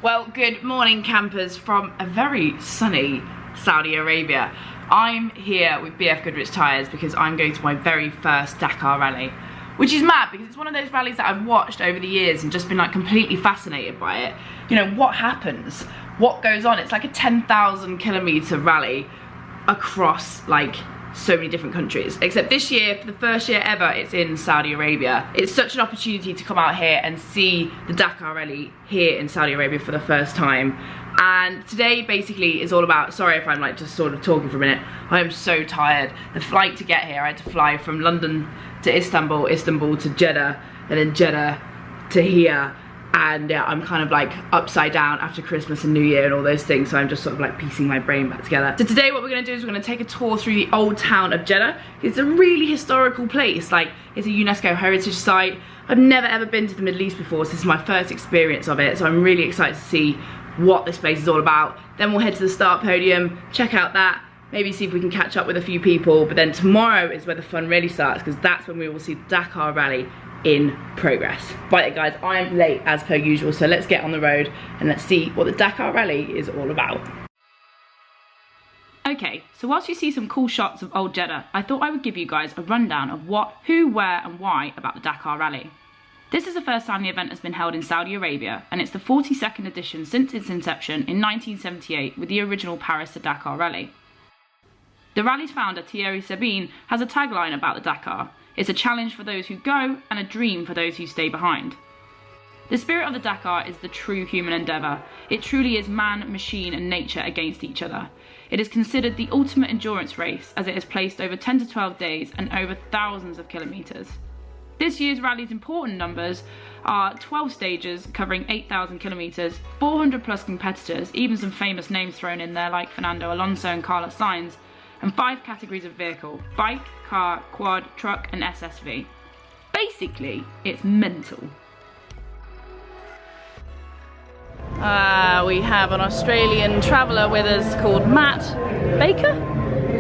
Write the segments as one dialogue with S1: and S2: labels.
S1: Well, good morning campers from a very sunny Saudi Arabia. I'm here with BFGoodrich tyres because I'm going to my very first Dakar Rally, which is mad because it's one of those rallies that I've watched over the years and just been like completely fascinated by it. You know, what happens, what goes on. It's like a 10,000 kilometre rally across like so many different countries, except this year, for the first year ever, it's in Saudi Arabia. It's such an opportunity to come out here and see the Dakar Rally here in Saudi Arabia for the first time. And today basically is all about, sorry if I'm like just sort of talking for a minute, I am so tired. The flight to get here, I had to fly from London to Istanbul, Istanbul to Jeddah, and then Jeddah to here. And yeah, I'm kind of like upside down after Christmas and New Year and all those things, so I'm just sort of like piecing my brain back together. So today what we're gonna do is we're gonna take a tour through the old town of Jeddah. It's a really historical place, like it's a UNESCO heritage site. I've never ever been to the Middle East before, so this is my first experience of it, so I'm really excited to see what this place is all about. Then we'll head to the start podium, check out that, maybe see if we can catch up with a few people, but then tomorrow is where the fun really starts, because that's when we will see the Dakar Rally in progress. Right guys, I am late as per usual, so let's get on the road and let's see what the Dakar Rally is all about. Okay, so whilst you see some cool shots of old Jeddah, I thought I would give you guys a rundown of what, who, where and why about the Dakar Rally. This is the first time the event has been held in Saudi Arabia, and it's the 42nd edition since its inception in 1978 with the original Paris to Dakar Rally. The rally's founder Thierry Sabine has a tagline about the Dakar: it's a challenge for those who go and a dream for those who stay behind. The spirit of the Dakar is the true human endeavour. It truly is man, machine and nature against each other. It is considered the ultimate endurance race as it is placed over 10 to 12 days and over thousands of kilometres. This year's rally's important numbers are 12 stages covering 8,000 kilometres, 400 plus competitors, even some famous names thrown in there like Fernando Alonso and Carlos Sainz, and 5 categories of vehicle: bike, car, quad, truck and SSV. Basically, it's mental. We have an Australian traveller with us called Matt Baker.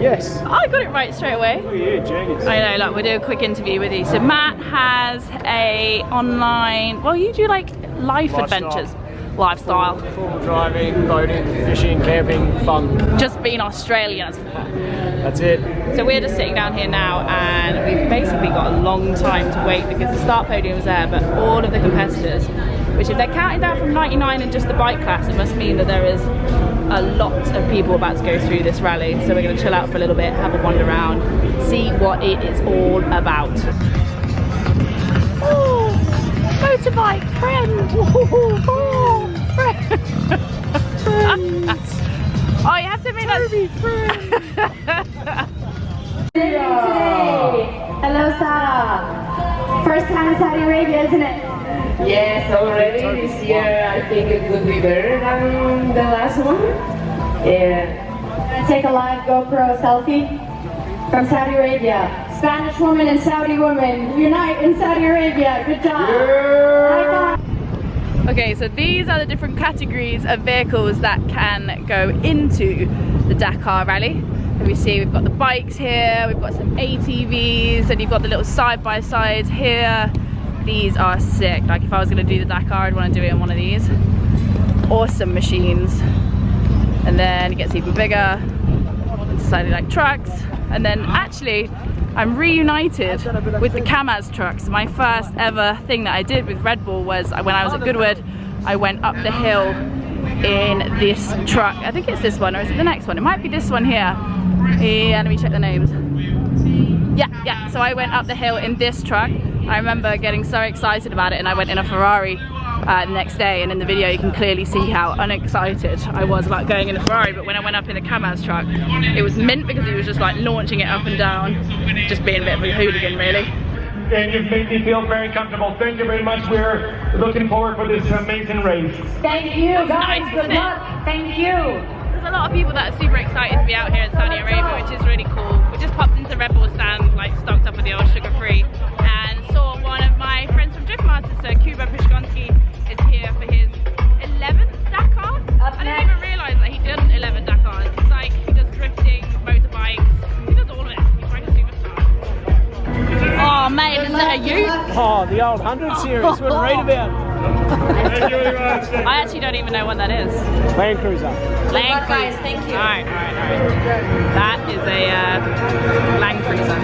S2: Yes.
S1: I got it right straight away.
S2: Oh yeah, genius.
S1: I know, look, we'll do a quick interview with you. So Matt has a online, well you do like life adventures. Lifestyle.
S2: Full driving, boating, fishing, camping, fun.
S1: Just being Australian.
S2: That's it.
S1: So we're just sitting down here now and we've basically got a long time to wait because the start podium is there, but all of the competitors, which if they're counting down from 99 and just the bike class, it must mean that there is a lot of people about to go through this rally. So we're going to chill out for a little bit, have a wander around, see what it is all about. Oh, motorbike friend! Oh, friend! Oh, you have to admit that's...
S3: Hello, Sarah. First time in Saudi Arabia, isn't it?
S4: Yes, already this year I think it would be better than the last one. Yeah.
S3: Take a live GoPro selfie from Saudi Arabia. Spanish woman and Saudi woman unite in Saudi Arabia. Good job. Yeah.
S1: Okay, so these are the different categories of vehicles that can go into the Dakar Rally. So we see we've got the bikes here, we've got some ATVs, and you've got the little side-by-sides here. These are sick. Like if I was going to do the Dakar, I'd want to do it in one of these. Awesome machines. And then it gets even bigger. It's slightly like trucks. And then actually, I'm reunited with the Kamaz trucks. My first ever thing that I did with Red Bull was when I was at Goodwood, I went up the hill in this truck. I think it's this one, or is it the next one? It might be this one here. Yeah, let me check the names. Yeah, so I went up the hill in this truck. I remember getting so excited about it, and I went in a Ferrari the next day, and in the video you can clearly see how unexcited I was about going in a Ferrari. But when I went up in the Kamaz truck, it was mint because he was just like launching it up and down, just being a bit of a hooligan really.
S5: And you've made me feel very comfortable. Thank you very much. We're looking forward for this amazing race.
S3: Thank you, guys.
S1: Nice,
S3: Good luck. Thank you.
S1: There's a lot of people that are super excited to be out here in Saudi Arabia, which is really cool. We just popped into the Red Bull stand, like stocked up with the old sugar-free, and saw one of my friends from Driftmasters, so Kuba Pishkonsky is here for his 11th Dakar. I didn't even realise that he did 11 Dakars. It's like he does drifting, motorbikes, he does all of it. He's like a superstar. Oh mate, is that a you?
S2: Oh, the old 100 series, what read about.
S5: Thank you very much.
S1: I actually don't even know what that is.
S2: Land Cruiser.
S1: Land Cruiser.
S3: Guys, thank you.
S1: Alright. That is a Land Cruiser.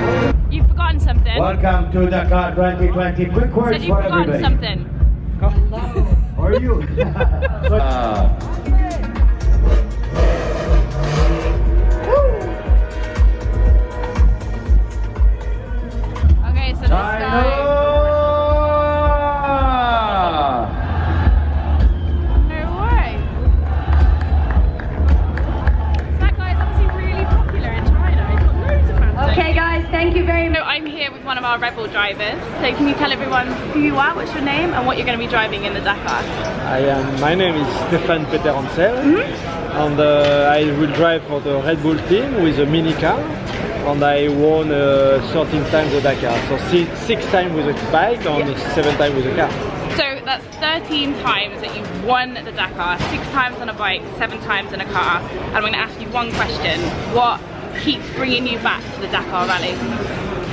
S1: You've forgotten something.
S6: Welcome to Dakar 2020. Quick words
S1: Said you've
S6: for
S1: forgotten
S6: everybody.
S1: something.
S6: Or you?
S1: Okay, so this guy. No way. That guy is obviously really popular in China. He's got loads of fans.
S3: Okay, guys, thank you very much.
S1: So I'm here with one of our rebel drivers. So can you tell everyone who you are, what's your name, and what you're going to be driving in the Dakar?
S7: My name is Stefan Peter Ansel, and I will drive for the Red Bull team with a mini car, and I won 13 times the Dakar, so 6 times with a bike and 7 times with a car.
S1: So that's 13 times that you've won the Dakar, 6 times on a bike, 7 times in a car. And I'm going to ask you one question. What keeps bringing you back to the Dakar Rally?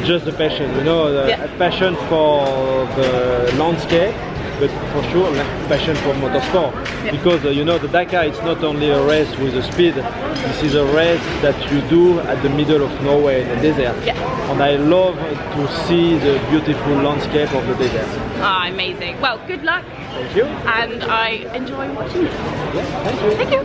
S7: Just the passion, you know, the passion for the landscape, but for sure passion for motorsport. Because you know, the Dakar, it's not only a race with a speed, this is a race that you do at the middle of nowhere in the desert. And I love to see the beautiful landscape of the desert.
S1: Ah, amazing. Well, good luck.
S7: Thank you.
S1: And I enjoy watching it.
S7: Yeah, thank you.
S1: Thank you.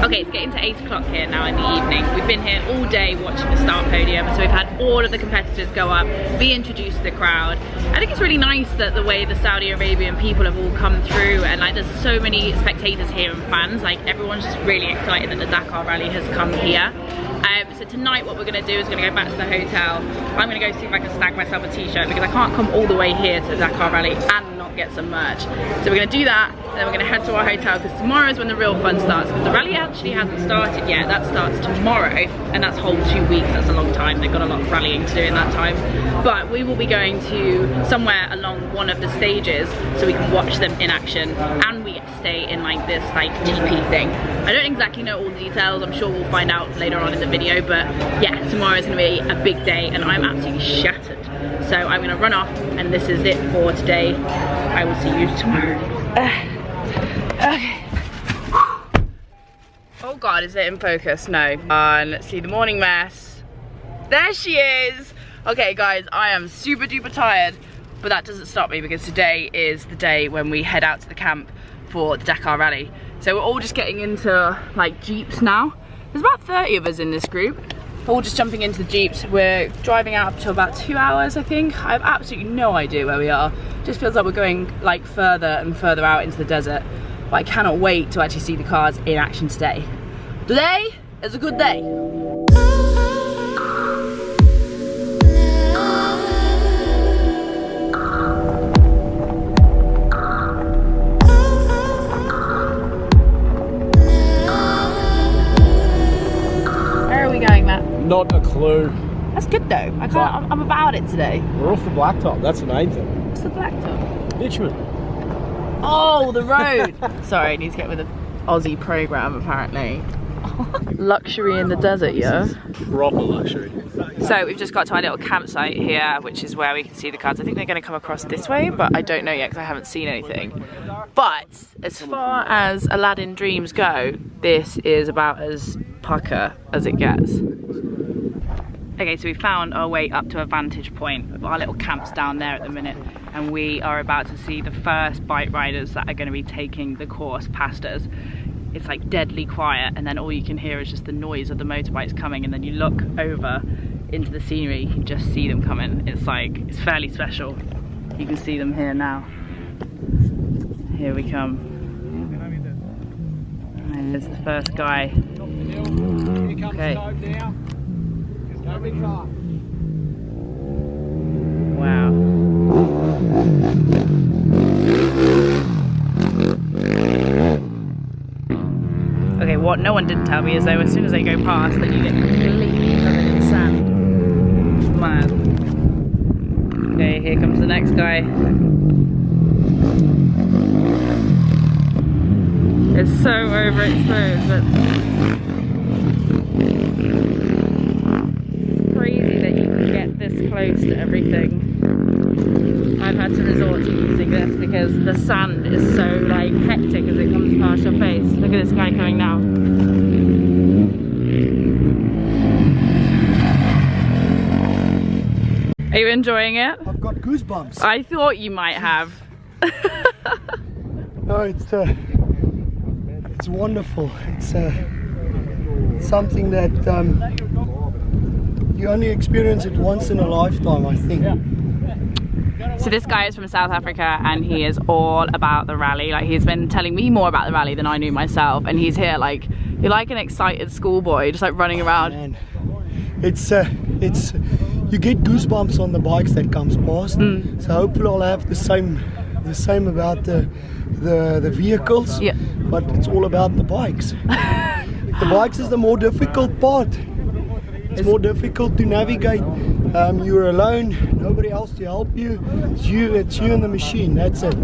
S1: Okay, it's getting to 8 o'clock here now in the evening. We've been here all day watching the start podium, so we've had all of the competitors go up, be introduced to the crowd. I think it's really nice that the way the Saudi Arabian people have all come through, and like there's so many spectators here and fans, like everyone's just really excited that the Dakar Rally has come here. So tonight what we're going to do is going to go back to the hotel. I'm going to go see if I can snag myself a t-shirt because I can't come all the way here to the Dakar Rally and not get some merch. So we're going to do that, then we're going to head to our hotel because tomorrow is when the real fun starts, because the rally actually hasn't started yet. That starts tomorrow, and that's a whole 2 weeks. That's a long time. They've got a lot of rallying to do in that time. But we will be going to somewhere along one of the stages so we can watch them in action, and we get to stay in like this like TP thing. I don't exactly know all the details. I'm sure we'll find out later on in the video, but yeah, tomorrow is going to be a big day and I'm absolutely shattered. So I'm going to run off, and this is it for today. I will see you tomorrow. Okay. Oh God, is it in focus? No. Let's see the morning mess. There she is. Okay guys, I am super duper tired, but that doesn't stop me because today is the day when we head out to the camp for the Dakar Rally. So we're all just getting into like Jeeps now. There's about 30 of us in this group. We're all just jumping into the Jeeps. We're driving out up to about 2 hours, I think. I have absolutely no idea where we are. Just feels like we're going like further and further out into the desert. But I cannot wait to actually see the cars in action today. Today is a good day. Where are we going, Matt?
S2: Not a clue.
S1: That's good though. I'm about it today.
S2: We're off the blacktop, that's the main thing.
S1: What's the blacktop?
S2: Bitumen.
S1: Oh, the road. Sorry, I need to get with the Aussie program apparently. Luxury in the desert, yeah?
S2: Proper luxury.
S1: So we've just got to our little campsite here, which is where we can see the cars. I think they're going to come across this way, but I don't know yet because I haven't seen anything. But as far as Aladdin dreams go, this is about as pucker as it gets. Okay, so we found our way up to a vantage point. Our little camp's down there at the minute, and we are about to see the first bike riders that are going to be taking the course past us. It's like deadly quiet, and then all you can hear is just the noise of the motorbikes coming, and then you look over into the scenery, you can just see them coming. It's like, it's fairly special. You can see them here now. Here we come. And there's the first guy. Okay. Wow. Okay, what no one didn't tell me is though as soon as they go past then you get completely covered in sand. Mad. Okay, here comes the next guy. It's so overexposed, but it's crazy that you can get this close to everything. I've had to resort to using this because the sand is so like hectic as it comes past your face. Look at this guy coming now. Are you enjoying it?
S8: I've got goosebumps.
S1: I thought you might have.
S8: No, it's wonderful. It's something that you only experience it once in a lifetime, I think.
S1: So this guy is from South Africa and he is all about the rally. Like, he's been telling me more about the rally than I knew myself, and he's here like, you're like an excited schoolboy just like running around.
S8: Man. It's you get goosebumps on the bikes that comes past. So hopefully I'll have the same about the vehicles.
S1: Yeah.
S8: But it's all about the bikes. The bikes is the more difficult part. It's more difficult to navigate. You're alone, nobody else to help you. It's you and the machine. That's it.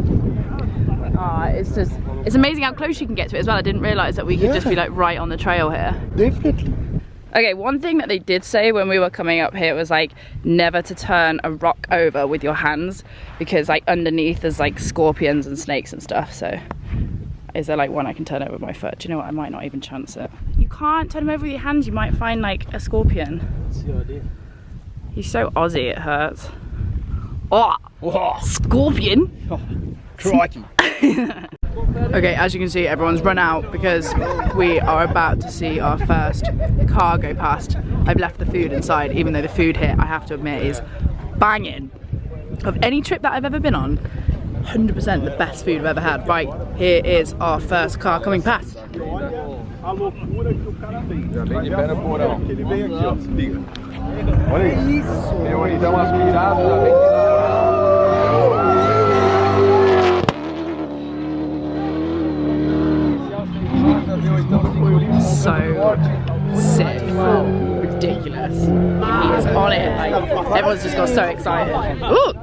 S1: It's amazing how close you can get to it as well. I didn't realise that we could just be like right on the trail here.
S8: Definitely.
S1: Okay, one thing that they did say when we were coming up here was like never to turn a rock over with your hands, because like underneath there's like scorpions and snakes and stuff. So is there like one I can turn over with my foot? Do you know what, I might not even chance it. You can't turn them over with your hands, you might find like a scorpion.
S2: That's the idea.
S1: He's so Aussie it hurts. Oh, scorpion!
S2: Oh, crikey.
S1: Okay, as you can see, everyone's run out because we are about to see our first car go past. I've left the food inside, even though the food here, I have to admit, is banging. Of any trip that I've ever been on, 100% the best food I've ever had. Right, here is our first car coming past. So sick, ridiculous. He is on it, like everyone's just got so excited. Ooh.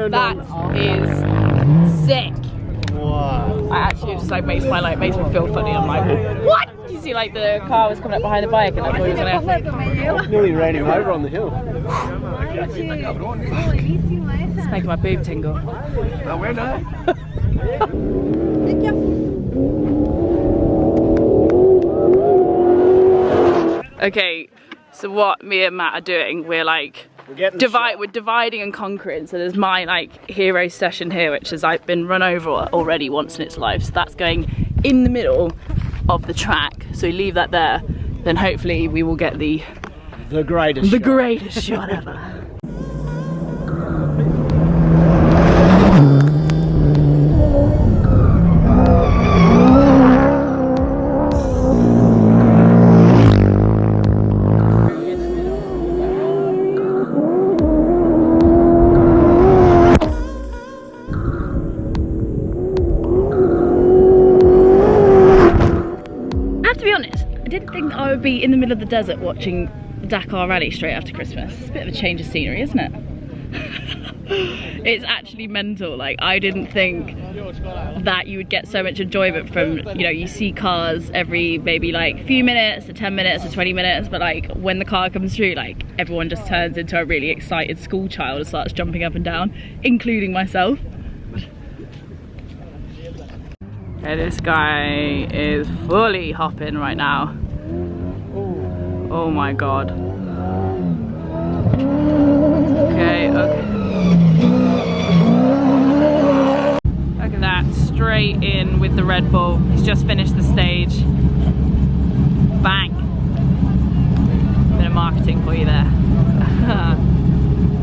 S1: That is sick. Wow. I actually just like makes me feel funny. I'm like, what? You see, like the car was coming up behind the bike, and I thought he was gonna.
S2: Nearly ran him over on the hill.
S1: It's making my boob tingle. Okay, so what me and Matt are doing, we're like we're dividing and conquering. So there's my like hero session here, which has like been run over already once in its life. So that's going in the middle of the track. So we leave that there. Then hopefully we will get the greatest shot ever. I would be in the middle of the desert watching the Dakar Rally straight after Christmas. It's a bit of a change of scenery, isn't it? It's actually mental. Like, I didn't think that you would get so much enjoyment from, you know, you see cars every maybe like few minutes to 10 minutes to 20 minutes, but like when the car comes through, like everyone just turns into a really excited school child and starts jumping up and down, including myself. Okay, this guy is fully hopping right now. Oh my god. Okay. Look at that, straight in with the Red Bull. He's just finished the stage. Bang. Bit of marketing for you there.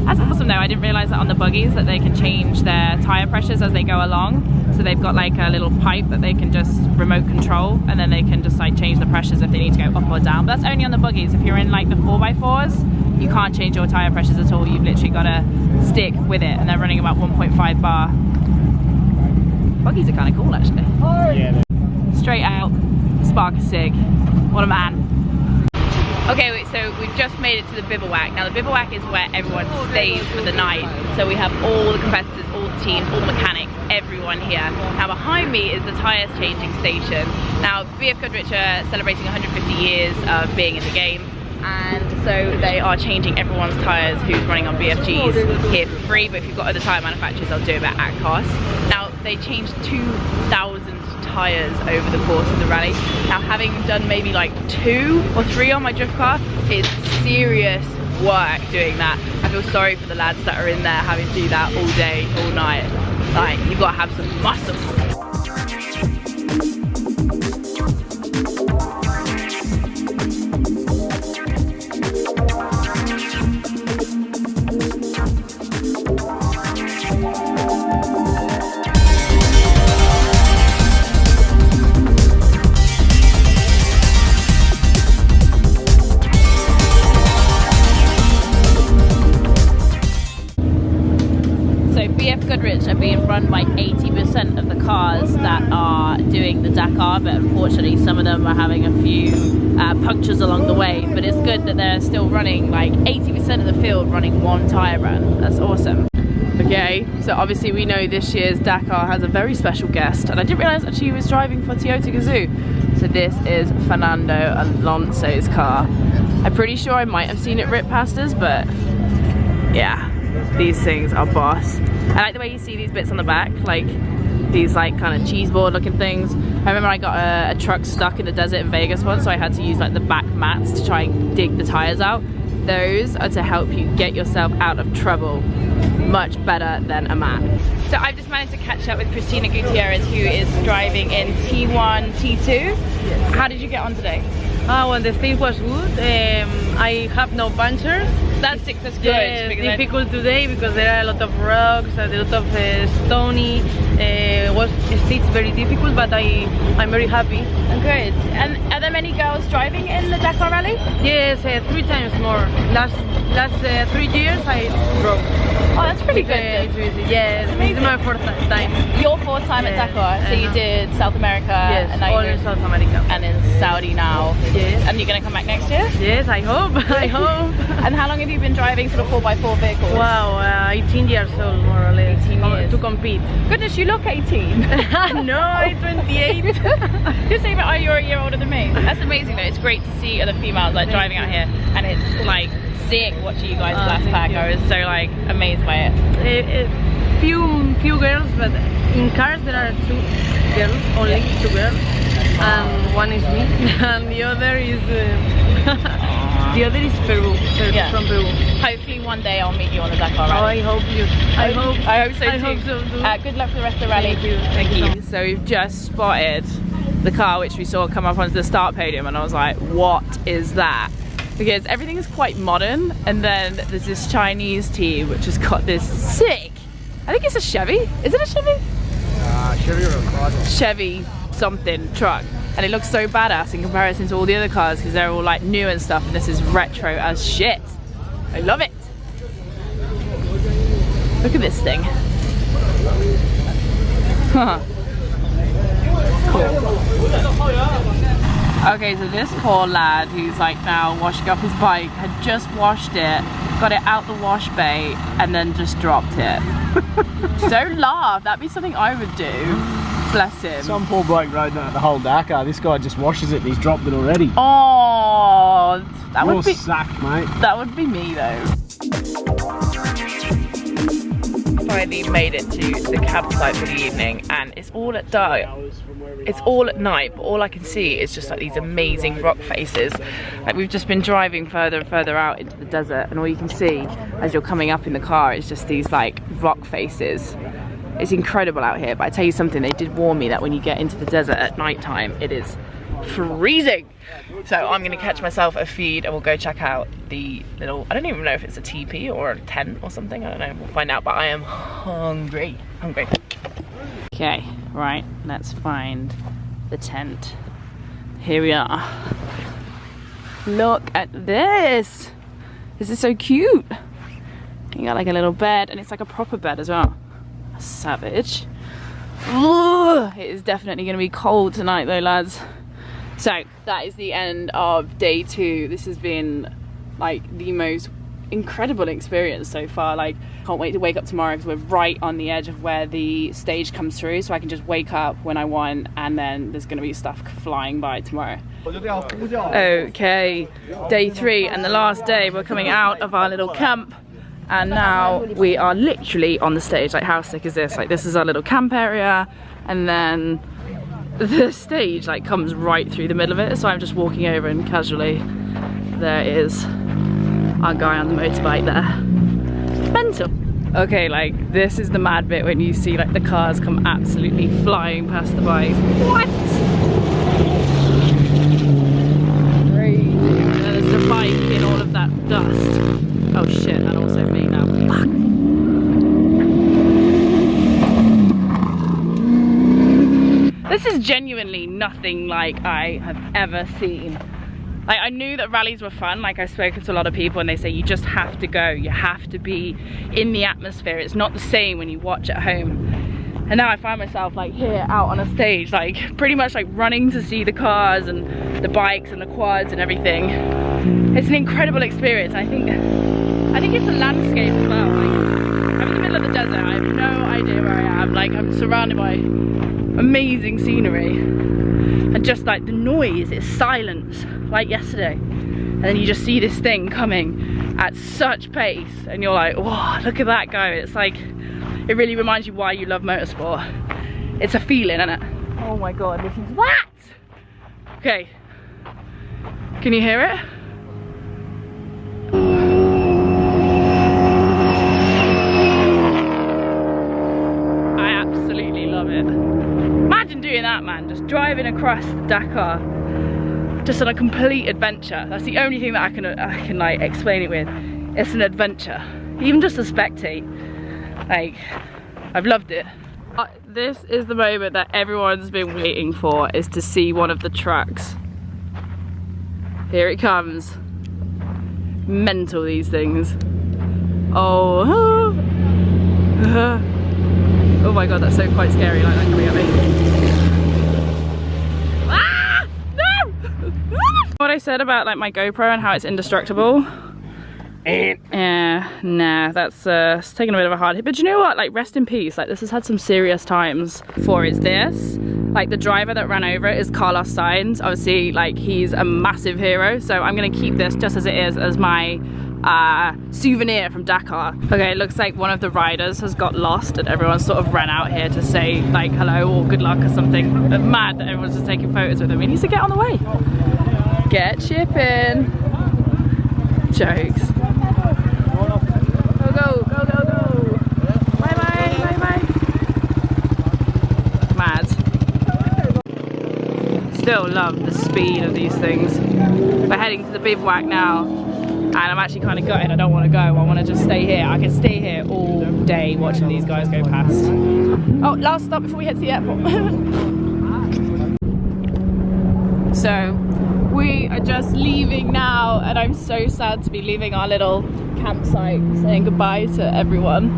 S1: That's awesome though. I didn't realise that on the buggies that they can change their tyre pressures as they go along. So they've got like a little pipe that they can just remote control, and then they can just like change the pressures if they need to go up or down. But that's only on the buggies. If you're in like the 4x4s, you can't change your tyre pressures at all. You've literally got to stick with it, and they're running about 1.5 bar. Buggies are kind of cool actually. Yeah. Straight out, spark a cig. What a man. Okay, wait, so we've just made it to the Bivouac. Now the Bivouac is where everyone stays for the night. So we have all the competitors, all the teams, all the mechanics, everyone here. Now behind me is the tyres changing station. Now BFGoodrich are celebrating 150 years of being in the game. And so they are changing everyone's tyres who's running on BFGs here for free, but if you've got other tyre manufacturers, they'll do it at cost. Now they changed 2,000 tyres over the course of the rally. Now having done maybe like 2 or 3 on my drift car, it's serious work doing that. I feel sorry for the lads that are in there having to do that all day, all night. Like, you've got to have some muscle. BFGoodrich are being run by 80% of the cars that are doing the Dakar, but unfortunately some of them are having a few punctures along the way. But it's good that they're still running, like 80% of the field running one tyre run. That's awesome. Okay, so obviously we know this year's Dakar has a very special guest, and I didn't realise actually he was driving for Toyota Gazoo. So this is Fernando Alonso's car. I'm pretty sure I might have seen it rip past us, but yeah, these things are boss. I like the way you see these bits on the back, like these like kind of cheese board looking things. I remember I got a truck stuck in the desert in Vegas once, so I had to use like the back mats to try and dig the tires out. Those are to help you get yourself out of trouble much better than a mat. So I've just managed to catch up with Christina Gutierrez, who is driving in T1, T2. How did you get on today?
S9: Well, the stage was good. I have no puncture.
S1: That's good.
S9: Yeah, difficult today because there are a lot of rocks, a lot of stony. It's very difficult, but I'm very happy.
S1: Good. And are there many girls driving in the Dakar Rally?
S9: Yes, 3 times more. Last 3 years I drove.
S1: Oh, that's pretty good.
S9: Yes, it's my 4th time.
S1: Your 4th time at Dakar, so you did South America,
S9: yes,
S1: and now
S9: all in South America,
S1: and in Saudi now.
S9: Yes.
S1: And you're gonna come back next year?
S9: Yes, I hope. I hope.
S1: And how long have you been driving sort of 4x4 vehicles?
S9: Wow, 18 years old more or less.
S1: 18 years
S9: to compete.
S1: Goodness, you look 18.
S9: No, I'm 28.
S1: You're saying that you're a year older than me. That's amazing though. It's great to see other females like driving out here, and it's like sick watching you guys last pack. I was so like amazed by it.
S9: Few girls, but in cars there are 2 girls, only 2 girls, and one is me, and the other is Peru,
S1: yeah.
S9: From Peru.
S1: Hopefully one day I'll meet you on the Dakar Rally.
S9: Oh, I hope so too.
S1: I hope so too. Good luck for the rest of the rally.
S9: Thank you.
S1: So we've just spotted the car which we saw come up onto the start podium, and I was like, what is that? Because everything is quite modern, and then there's this Chinese team which has got this sick, I think it's a Chevy. Is it a Chevy?
S2: Chevy or a Chrysler.
S1: Chevy something truck. And it looks so badass in comparison to all the other cars because they're all like new and stuff, and this is retro as shit. I love it. Look at this thing. Huh. Cool. Okay, so this poor lad who's like now washing up his bike had just washed it, got it out the wash bay, and then just dropped it. Don't laugh, that'd be something I would do. Bless him.
S2: Some poor bloke rode the whole Dakar. This guy just washes it and he's dropped it already.
S1: Oh, that would be
S2: sacked, mate.
S1: That would be me though. Finally made it to the campsite for the evening, and it's all at dark. It's all at night, but all I can see is just like these amazing rock faces. Like we've just been driving further and further out into the desert, and all you can see as you're coming up in the car is just these like rock faces. It's incredible out here, but I tell you something, they did warn me that when you get into the desert at night time, it is freezing. So I'm gonna catch myself a feed and we'll go check out the little, I don't even know if it's a teepee or a tent or something, I don't know, we'll find out, but I am hungry. Okay, right, let's find the tent. Here we are. Look at this. This is so cute. You got like a little bed, and it's like a proper bed as well. Savage. Ugh, it is definitely gonna be cold tonight though, lads. So that is the end of day 2. This has been like the most incredible experience so far. Like, can't wait to wake up tomorrow because we're right on the edge of where the stage comes through, so I can just wake up when I want, and then there's going to be stuff flying by tomorrow. Okay, day 3 and the last day. We're coming out of our little camp and now we are literally on the stage. Like, how sick is this? Like, this is our little camp area and then the stage like comes right through the middle of it, so I'm just walking over and casually there is our guy on the motorbike there. Mental. Okay, like, this is the mad bit when you see like the cars come absolutely flying past the bike. What? Crazy. And there's a bike in all of that dust. Oh shit, and also me now. Fuck. This is genuinely nothing like I have ever seen. Like, I knew that rallies were fun. Like, I've spoken to a lot of people and they say you just have to go. You have to be in the atmosphere. It's not the same when you watch at home. And now I find myself like here out on a stage, like pretty much like running to see the cars and the bikes and the quads and everything. It's an incredible experience. I think it's the landscape as well. Like, I'm in the middle of the desert. I have no idea where I am. Like, I'm surrounded by amazing scenery. And just like the noise, it's silence, like yesterday. And then you just see this thing coming at such pace and you're like, whoa, look at that go. It's like, it really reminds you why you love motorsport. It's a feeling, isn't it? Oh my God, listen to that! Okay, can you hear it? I absolutely love it. Imagine doing that, man, just driving across Dakar, just on a complete adventure. That's the only thing that I can like explain it with. It's an adventure, even just to spectate. Like, I've loved it. This is the moment that everyone's been waiting for, is to see one of the trucks. Here it comes. Mental, these things. Oh. Oh my God, that's so quite scary, like that coming at me. Ah! No! What I said about like my GoPro and how it's indestructible. Yeah, nah, that's it's taken a bit of a hard hit. But you know what? Like, rest in peace. Like, this has had some serious times for it's this. Like, the driver that ran over it is Carlos Sainz. Obviously, like, he's a massive hero. So I'm gonna keep this just as it is, as my souvenir from Dakar. Okay, it looks like one of the riders has got lost and everyone's sort of ran out here to say like hello or good luck or something. But mad that everyone's just taking photos with him. He needs to get on the way. Get chipping. Jokes. Go, go, go, go. Bye bye, bye bye. Mad. Still love the speed of these things. We're heading to the Bivouac now, and I'm actually kind of gutted. I don't want to go. I want to just stay here. I can stay here all day watching these guys go past. Oh, last stop before we head to the airport. So, we are just leaving now, and I'm so sad to be leaving our little campsite, saying goodbye to everyone.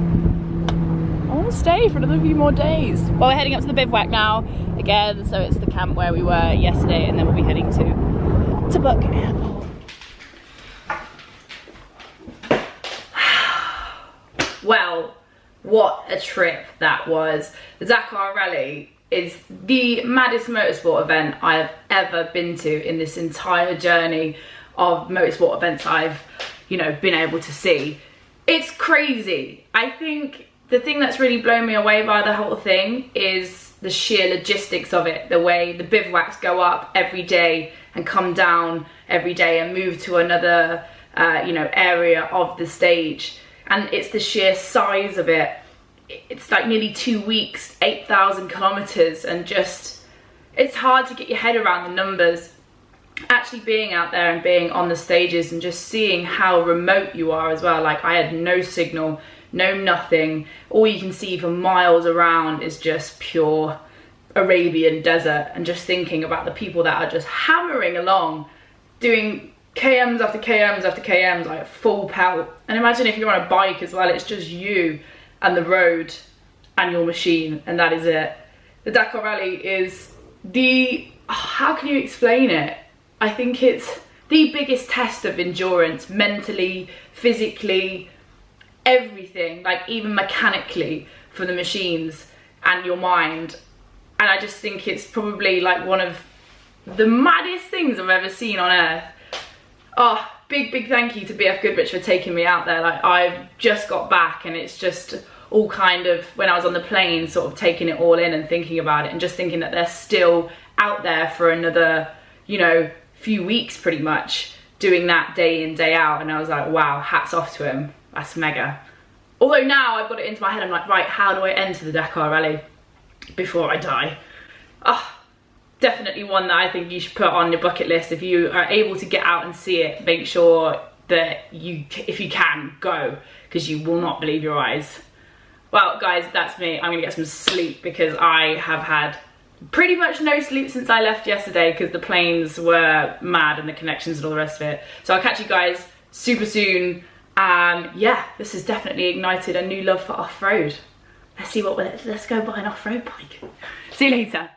S1: I want to stay for another few more days. Well, we're heading up to the Bivouac now again, so it's the camp where we were yesterday, and then we'll be heading to Bivouac Airport. Well, what a trip that was. The Dakar Rally is the maddest motorsport event I have ever been to in this entire journey of motorsport events I've, you know, been able to see. It's crazy. I think the thing that's really blown me away by the whole thing is the sheer logistics of it. The way the bivouacs go up every day and come down every day and move to another, you know, area of the stage. And it's the sheer size of it. It's like nearly 2 weeks, 8,000 kilometers, and just, it's hard to get your head around the numbers. Actually being out there and being on the stages and just seeing how remote you are as well. Like, I had no signal, no nothing. All you can see for miles around is just pure Arabian desert, and just thinking about the people that are just hammering along, doing KMs after KMs after KMs, like full pelt. And imagine if you're on a bike as well, it's just you and the road and your machine, and that is it. The Dakar Rally is how can you explain it? I think it's the biggest test of endurance, mentally, physically, everything, like even mechanically for the machines and your mind. And I just think it's probably like one of the maddest things I've ever seen on earth. Oh, big thank you to BFGoodrich for taking me out there. Like, I've just got back and it's just all kind of, when I was on the plane, sort of taking it all in and thinking about it and just thinking that they're still out there for another, you know, few weeks pretty much, doing that day in, day out. And I was like, wow, hats off to him. That's mega. Although now I've got it into my head, I'm like, right, how do I enter the Dakar Rally before I die? Oh, definitely one that I think you should put on your bucket list. If you are able to get out and see it, make sure that you, if you can, go, because you will not believe your eyes. Well, guys, that's me. I'm gonna get some sleep because I have had pretty much no sleep since I left yesterday because the planes were mad and the connections and all the rest of it. So I'll catch you guys super soon. Yeah, this has definitely ignited a new love for off-road. Let's go buy an off-road bike. See you later.